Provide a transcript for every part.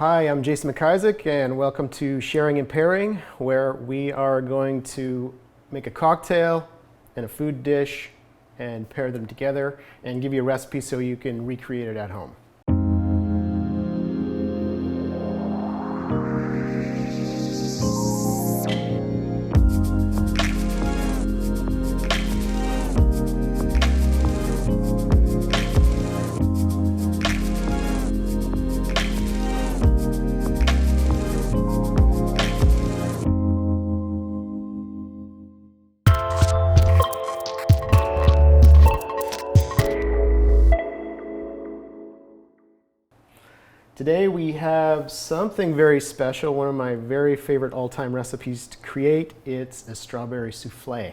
Hi, I'm Jason MacIsaac and welcome to Shering and Pairing, where we are going to make a cocktail and a food dish and pair them together and give you a recipe so you can recreate it at home. Today we have something very special, one of my very favorite all-time recipes to create. It's a strawberry soufflé.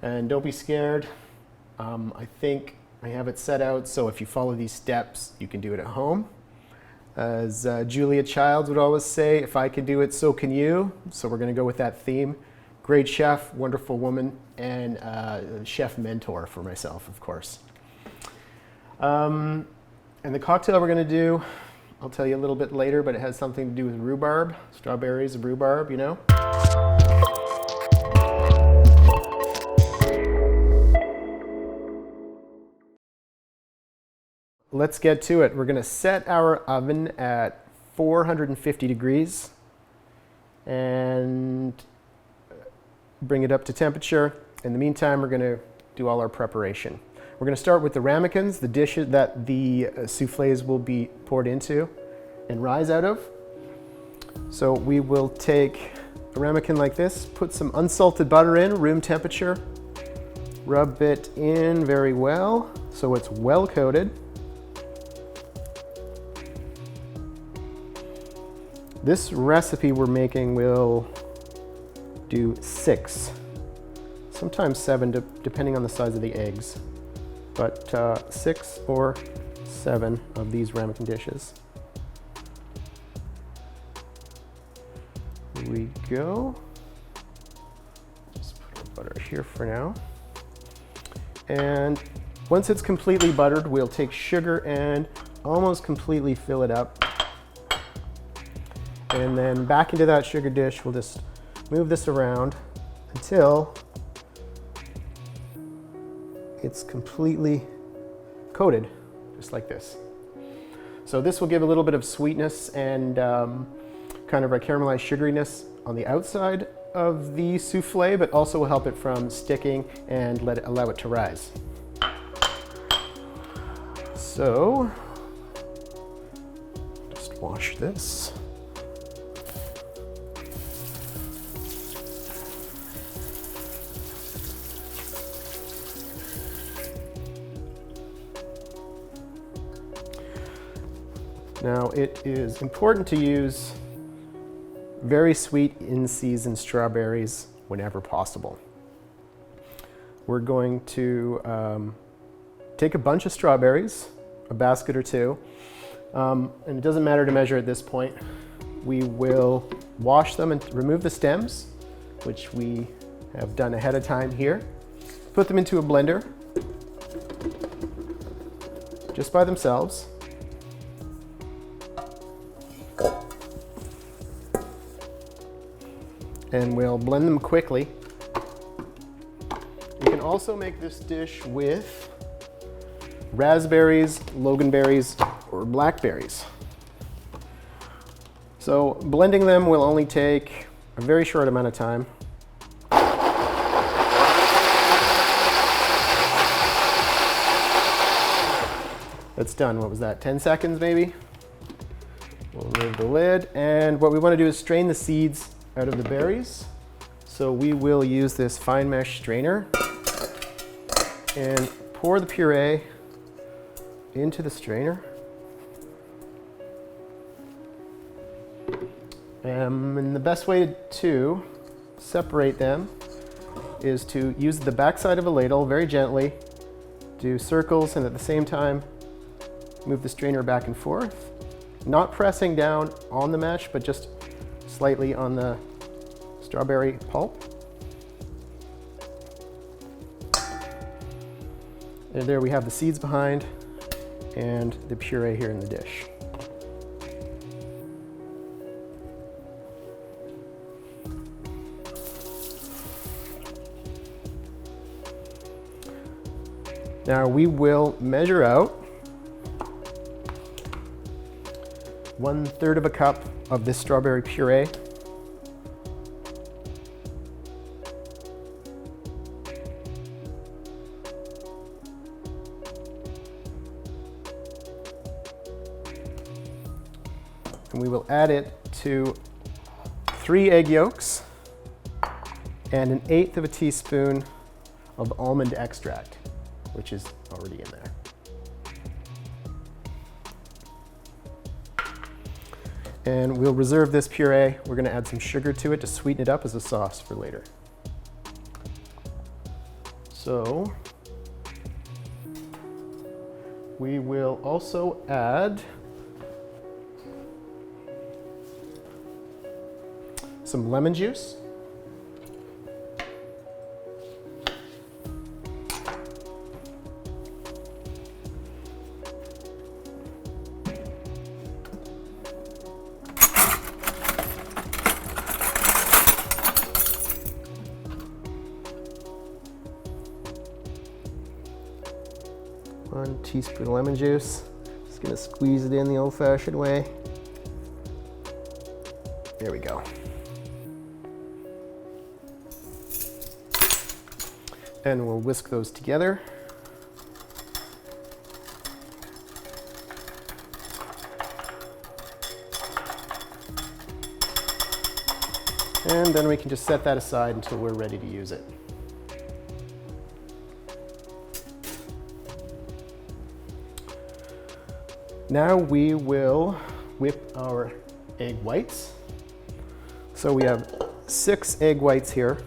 And don't be scared. I think I have it set out so if you follow these steps, you can do it at home. As Julia Childs would always say, if I can do it, so can you. So we're going to go with that theme. Great chef, wonderful woman, and chef mentor for myself, of course. And the cocktail we're going to do, I'll tell you a little bit later, but it has something to do with rhubarb, strawberries, rhubarb, you know. Let's get to it. We're going to set our oven at 450 degrees and bring it up to temperature. In the meantime, we're going to do all our preparation. We're going to start with the ramekins, the dishes that the soufflés will be poured into and rise out of. So we will take a ramekin like this, put some unsalted butter in, room temperature, rub it in very well so it's well coated. This recipe we're making will do 6, sometimes 7, depending on the size of the eggs. But 6 or 7 of these ramekin dishes. Here we go. Just put our butter here for now. And once it's completely buttered, we'll take sugar and almost completely fill it up. And then back into that sugar dish, we'll just move this around until it's completely coated, just like this. So this will give a little bit of sweetness and kind of a caramelized sugariness on the outside of the soufflé, but also will help it from sticking and allow it to rise. So just wash this. Now, it is important to use very sweet in-season strawberries whenever possible. We're going to take a bunch of strawberries, a basket or two, and it doesn't matter to measure at this point. We will wash them and remove the stems, which we have done ahead of time here. Put them into a blender, just by themselves. And we'll blend them quickly. You can also make this dish with raspberries, loganberries, or blackberries. So blending them will only take a very short amount of time. That's done. What was that, 10 seconds maybe? We'll remove the lid, and what we want to do is strain the seeds out of the berries. So we will use this fine mesh strainer and pour the puree into the strainer. And the best way to separate them is to use the backside of a ladle very gently, do circles, and at the same time move the strainer back and forth, not pressing down on the mesh, but just slightly on the strawberry pulp. And there we have the seeds behind and the puree here in the dish. Now we will measure out 1/3 of a cup of this strawberry puree. And we will add it to 3 egg yolks and 1/8 of a teaspoon of almond extract, which is already in there. And we'll reserve this puree. We're going to add some sugar to it to sweeten it up as a sauce for later. So we will also add some lemon juice. One teaspoon of lemon juice. Just gonna squeeze it in the old-fashioned way. There we go. And we'll whisk those together. And then we can just set that aside until we're ready to use it. Now we will whip our egg whites. So we have 6 egg whites here.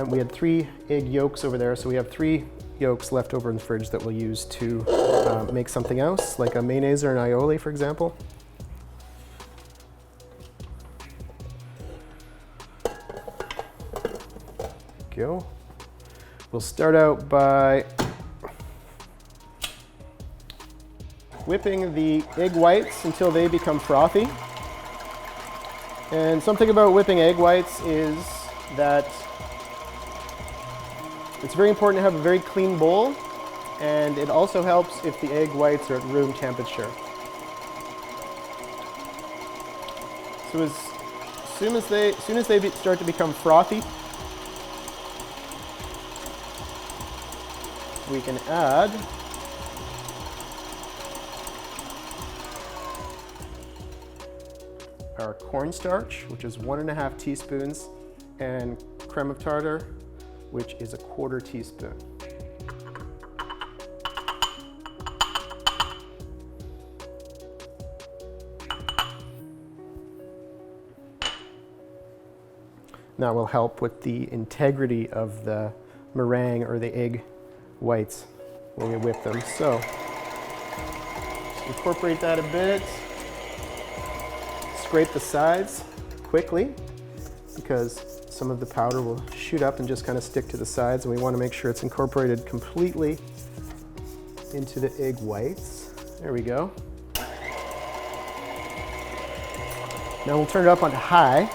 We had 3 egg yolks over there, so we have 3 yolks left over in the fridge that we'll use to make something else, like a mayonnaise or an aioli, for example. Go. We'll start out by whipping the egg whites until they become frothy. And something about whipping egg whites is that it's very important to have a very clean bowl, and it also helps if the egg whites are at room temperature. So as soon as they start to become frothy, we can add our cornstarch, which is 1.5 teaspoons, and creme of tartar, which is 1/4 teaspoon. That will help with the integrity of the meringue or the egg whites when we whip them. So incorporate that a bit. Scrape the sides quickly because some of the powder will shoot up and just kind of stick to the sides, and we want to make sure it's incorporated completely into the egg whites. There we go. Now we'll turn it up onto high.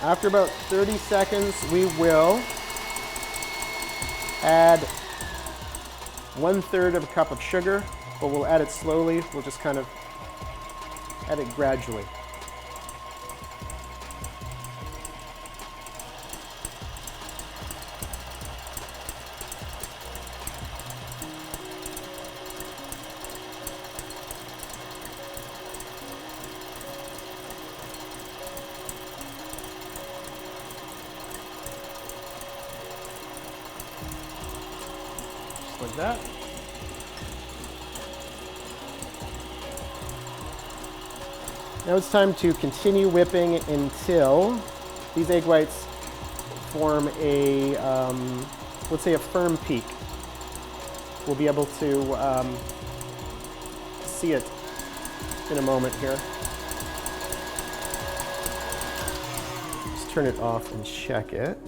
After about 30 seconds, we will add 1/3 of a cup of sugar, but we'll add it slowly. We'll just kind of add it gradually. Like that. Now it's time to continue whipping until these egg whites form a, let's say a firm peak. We'll be able to see it in a moment here. Just turn it off and check it.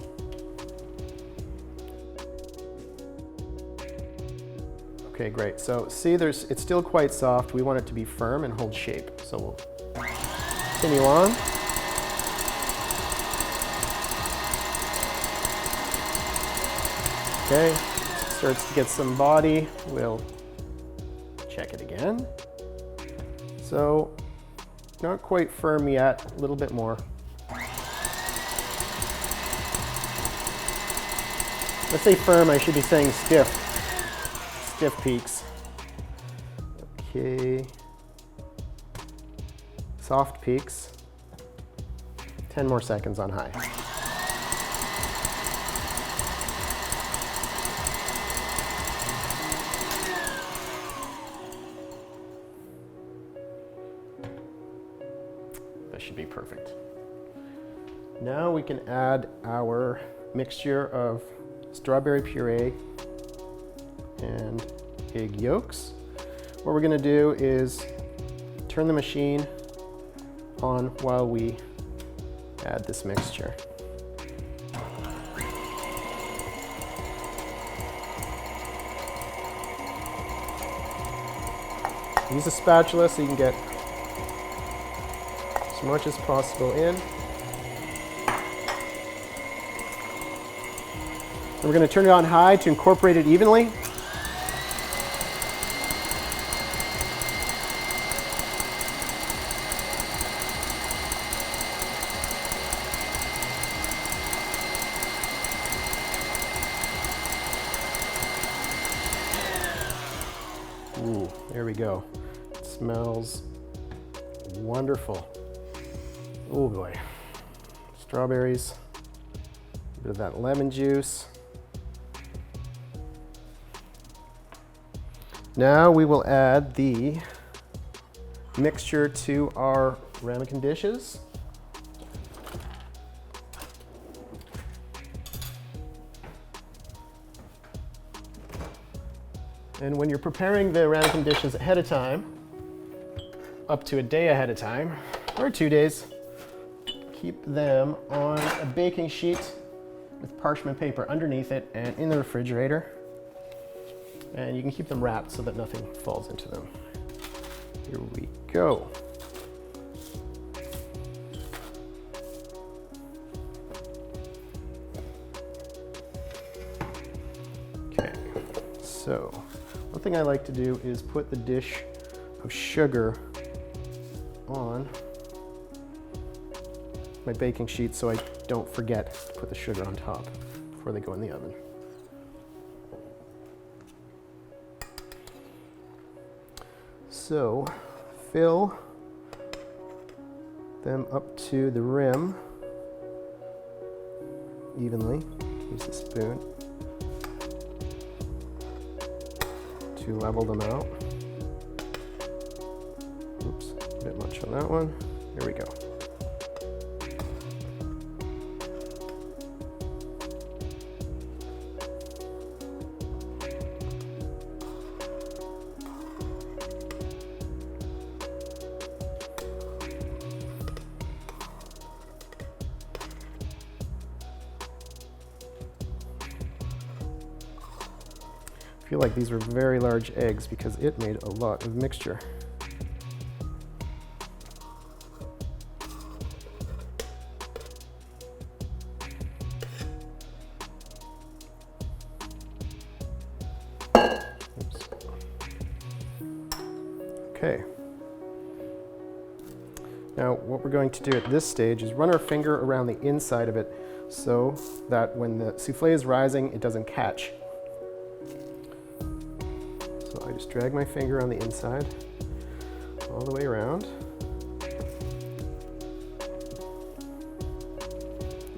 Okay, great. So see, it's still quite soft. We want it to be firm and hold shape. So we'll continue on. Okay, it starts to get some body. We'll check it again. So, not quite firm yet, a little bit more. Let's say firm, I should be saying stiff. Stiff peaks. Okay. Soft peaks. 10 more seconds on high. That should be perfect. Now we can add our mixture of strawberry puree and egg yolks. What we're going to do is turn the machine on while we add this mixture. Use a spatula so you can get as much as possible in. And we're going to turn it on high to incorporate it evenly. Ooh, there we go. It smells wonderful. Oh boy. Strawberries, a bit of that lemon juice. Now we will add the mixture to our ramekin dishes. And when you're preparing the ramekin dishes ahead of time, up to a day ahead of time, or 2 days, keep them on a baking sheet with parchment paper underneath it and in the refrigerator. And you can keep them wrapped so that nothing falls into them. Here we go. Okay, so one thing I like to do is put the dish of sugar on my baking sheet so I don't forget to put the sugar on top before they go in the oven. So fill them up to the rim evenly. Use the spoon to level them out. Oops, a bit much on that one. Here we go. I feel like these were very large eggs because it made a lot of mixture. Oops. Okay. Now what we're going to do at this stage is run our finger around the inside of it so that when the soufflé is rising, it doesn't catch. So I just drag my finger on the inside all the way around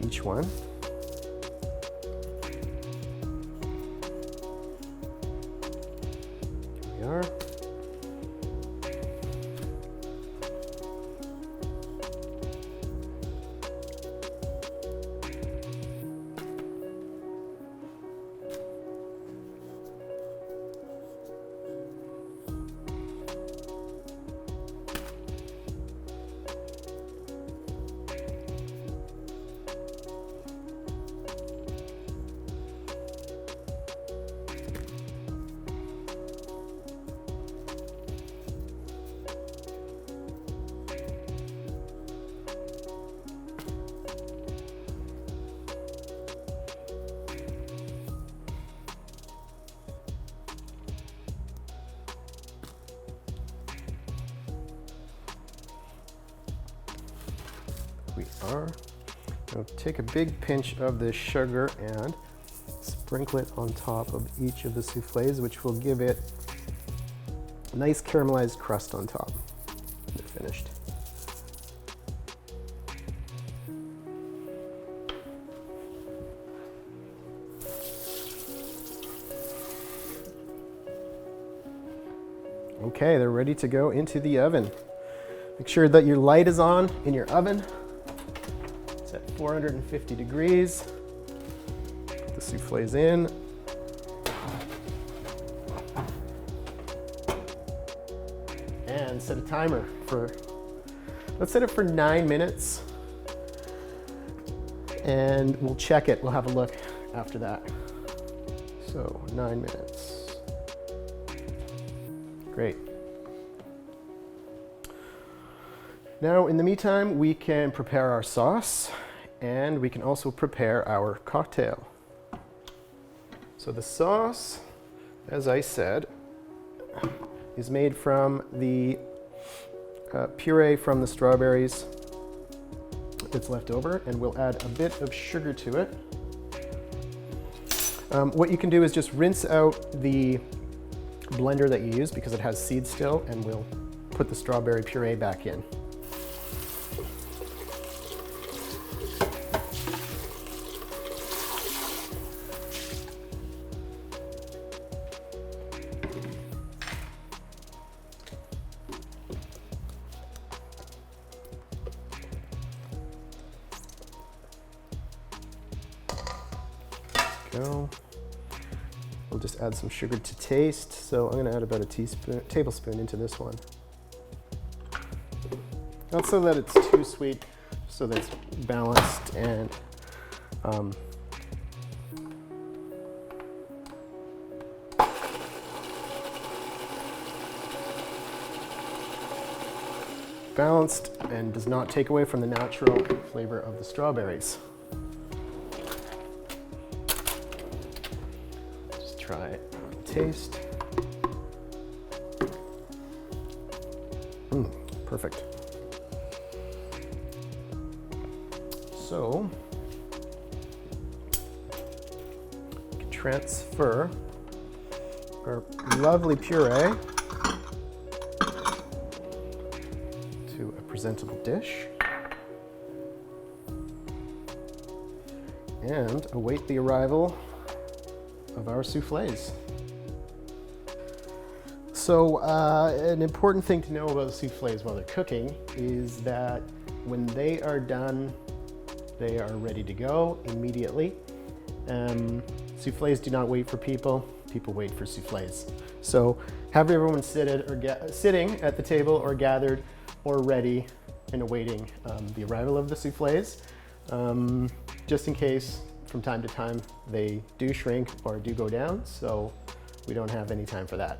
each one. Here we are. we are. Now take a big pinch of this sugar and sprinkle it on top of each of the soufflés, which will give it a nice caramelized crust on top. They're finished. Okay, they're ready to go into the oven. Make sure that your light is on in your oven. It's at 450 degrees. Put the soufflés in. And set a timer for, let's set it for 9 minutes. And we'll check it. We'll have a look after that. So 9 minutes. Great. Now, in the meantime, we can prepare our sauce, and we can also prepare our cocktail. So the sauce, as I said, is made from the puree from the strawberries that's left over, and we'll add a bit of sugar to it. What you can do is just rinse out the blender that you use because it has seeds still, and we'll put the strawberry puree back in. Go. We'll just add some sugar to taste. So I'm going to add about a tablespoon into this one. Not so that it's too sweet, so that it's balanced and balanced and does not take away from the natural flavor of the strawberries. Try it. Taste. Perfect. So, we can transfer our lovely puree to a presentable dish and await the arrival of our soufflés. So an important thing to know about the soufflés while they're cooking is that when they are done, they are ready to go immediately. Soufflés do not wait for people, people wait for soufflés. So have everyone sitting at the table or gathered or ready and awaiting the arrival of the soufflés, just in case from time to time they do shrink or do go down, so we don't have any time for that.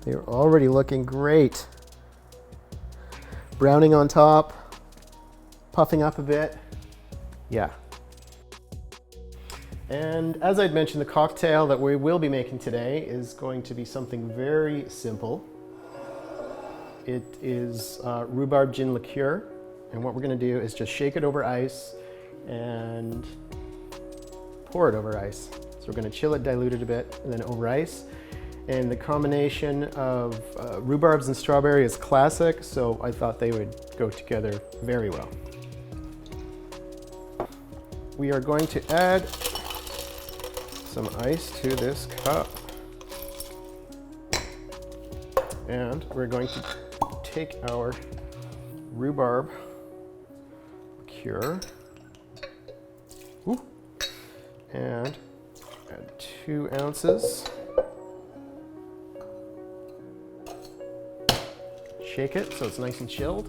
They're already looking great. Browning on top, puffing up a bit. Yeah. And as I'd mentioned, the cocktail that we will be making today is going to be something very simple. It is rhubarb gin liqueur. And what we're going to do is just shake it over ice and pour it over ice. So we're going to chill it, dilute it a bit, and then over ice. And the combination of rhubarbs and strawberry is classic, so I thought they would go together very well. We are going to add some ice to this cup. And we're going to take our rhubarb liqueur and add 2 ounces. Shake it so it's nice and chilled.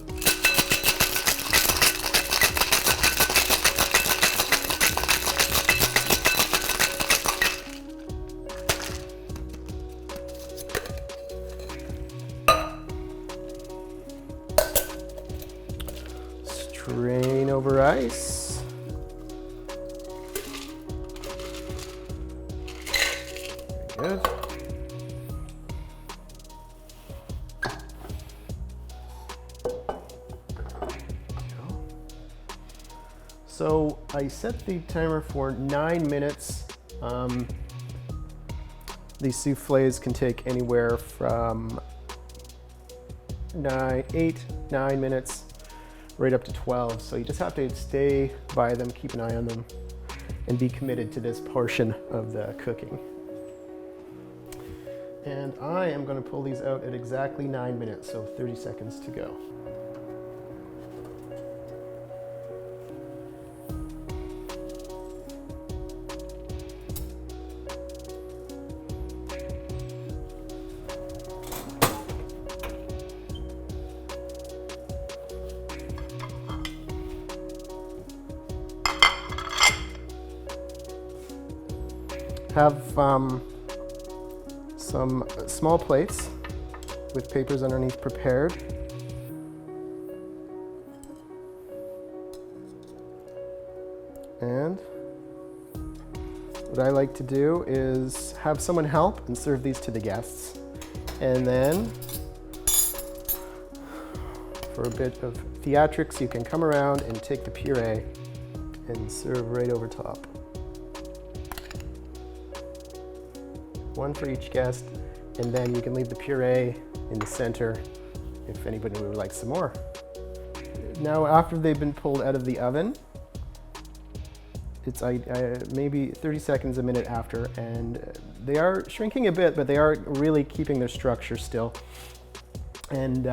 Strain over ice. Very good. So I set the timer for 9 minutes. These soufflés can take anywhere from 8, 9 minutes, right up to 12. So you just have to stay by them, keep an eye on them, and be committed to this portion of the cooking. And I am going to pull these out at exactly 9 minutes, so 30 seconds to go. Have some small plates with papers underneath prepared. And what I like to do is have someone help and serve these to the guests. And then for a bit of theatrics, you can come around and take the puree and serve right over top. One for each guest, and then you can leave the puree in the center if anybody would like some more. Now, after they've been pulled out of the oven, it's maybe 30 seconds, a minute after, and they are shrinking a bit, but they are really keeping their structure still. And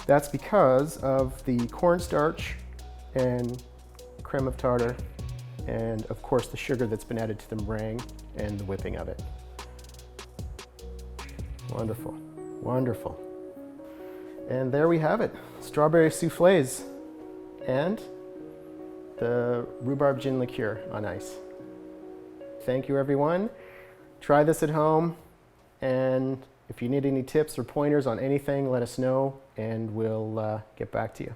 that's because of the cornstarch and creme of tartar, and of course the sugar that's been added to the meringue and the whipping of it. Wonderful, wonderful. And there we have it, strawberry soufflés and the rhubarb gin liqueur on ice. Thank you, everyone. Try this at home, and if you need any tips or pointers on anything, let us know and we'll get back to you.